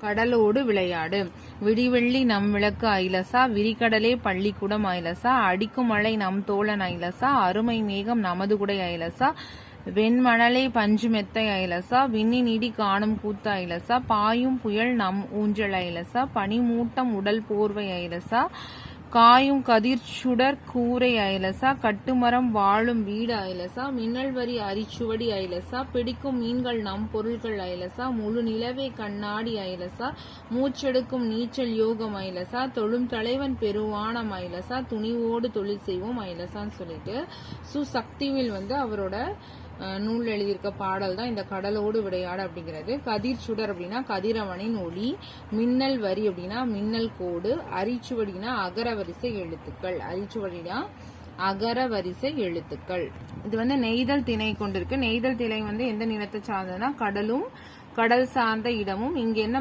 கடலோடு விளையாடு. விடிவெள்ளி நம் விளக்கு ஐலசா, விரிகடலே பள்ளிக்கூடம் ஐலசா, அடிக்கும் மழை நம் தோழன் ஐலசா, அருமை மேகம் நமது குடை ஐலசா, வெண்மணலை பஞ்சு மெத்தை ஐலசா, விண்ணின் இடி காணும் கூத்து ஐலசா, பாயும் புயல் நம் ஊஞ்சல் ஐலசா, பனிமூட்டம் உடல் போர்வை ஐலசா, காயும் கதிர் சுடர் கூரை ஐலசா, கட்டுமரம் வாழும் வீடு ஐலசா, மின்னல் வரி அரிச்சுவடி ஐலசா, பிடிக்கும் மீன்கள் நம் பொருள்கள் ஐலசா, முழு நிலவே கண்ணாடி ஐலசா, மூச்செடுக்கும் நீச்சல் யோகம் ஐலசா, தொழும் தலைவன் பெருவானம் ஐலசா, துணிவோடு தொழில் செய்வோம் ஐலசான்னு சொல்லிட்டு சக்திவேல் அவரோட நூல் எழுதியிருக்க பாடல் தான் இந்த கடலோடு விளையாடு அப்படிங்கிறது. கதிர் சுடர் அப்படின்னா கதிரவனின் ஒளி, மின்னல் வரி அப்படின்னா மின்னல் கோடு, அரிச்சுவடினா அகரவரிசை எழுத்துக்கள். அரிச்சுவடினா அகரவரிசை எழுத்துக்கள். இது நெய்தல் திணை கொண்டிருக்கு. நெய்தல் திணை எந்த நிலத்தை சார்ந்ததுன்னா கடலும் கடல் சார்ந்த இடமும். இங்க என்ன